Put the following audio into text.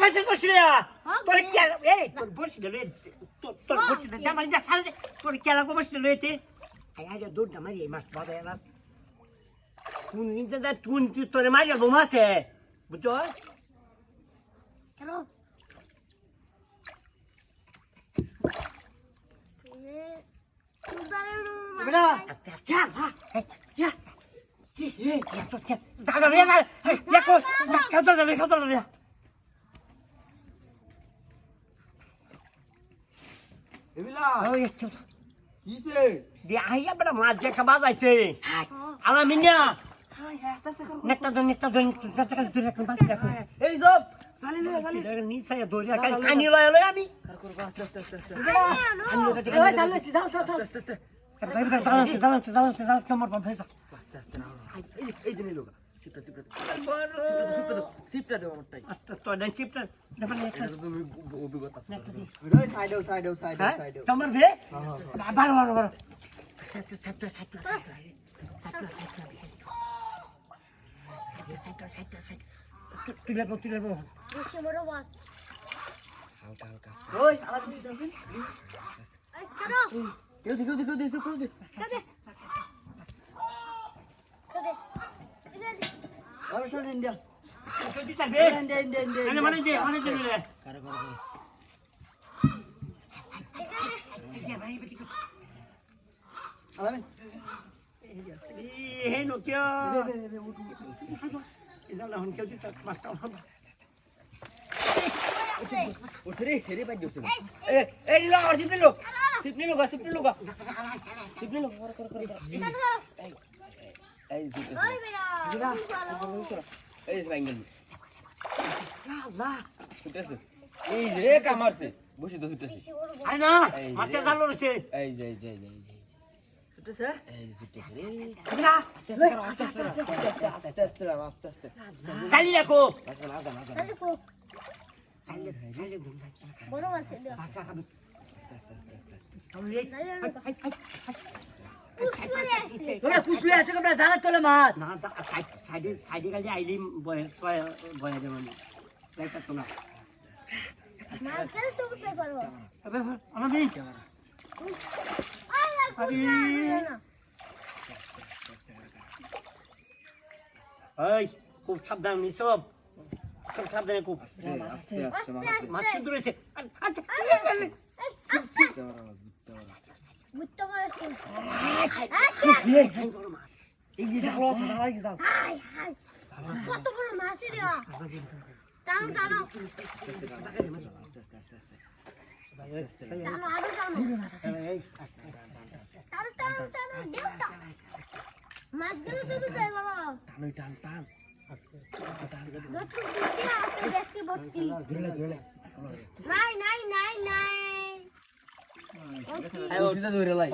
পাশে বসলে তোর কি এই তোর বসলে রে তোর বসলে দা মানে যা সালে তোর কি লাগো বসলে লইতে আয় দৌড় না মারি মাছ বাবা এলাস কোন নিচে দা তুই তোরে মারি বোমাছে বুঝছো চলো বেটা ইয়া জানো রে না ইয়া কো খাওয়া রে এবিলা ওই কিসে দি আইয়া বড় মাছ যে খাবা যাইছে আলা মিনিয়া নেকটা দন চাচা দূরে রাখ বাকি রাখ এই সব চালি নিচে দৌড়িয়া কানি লয় আমি কর আস্তে আস্তে ওই চাললে যাও দাঁড়ান কেমন ভাই আস্তে এই দিনে লোক সিপটা দাও আমারটাই আস্তে তো দেন চিপটা দেখেন এটা তুমি অভিজ্ঞতা আছে ওই সাইডেও তোমার ভে ভালো তুলে বেশি বড় বাস হালকা ওই আবার দিছ আছেন এই চলো কেউ দে চলে আবার শুন ইন্ডিয়া দিতা ভে মানে দে রে কারে আবার হে নো কিয়া ইদাও না হন কেউ দিতা মাস্টার ওরে হেরে পাই দিছ এই লো আর সিপনি লো কর এই ওই বেটা এই বাইঙ্গল না ছুটেছে এই রে কামারছে বসে তো ছুটেছে আই না মাছে জালো রছে এই যে ছুটেছে এই ছুটেছে রে না আস্তে চালি রাখো চলে কো বড় মাছ দে তোরা কুছলে আছে তোমরা জানা চলে মাছ না সাইডে গালি আইলি বয়ে দেব না লাইটা তো না মাছ খেলে তো উঠতে পারবো আমার নেই এই খুব সাবধান সব সাবধানে খুব মাছ কিন্তু রয়েছে বুঝতে পারছি এই যে ভালো আছে দাঁড়াই যাও কত বড় মাছ রে টানো টানো আরো টানো দেবটা মাছ দিলে তো যাই বলো টান দেখতে বসছি ধরে নাই ধরে লাই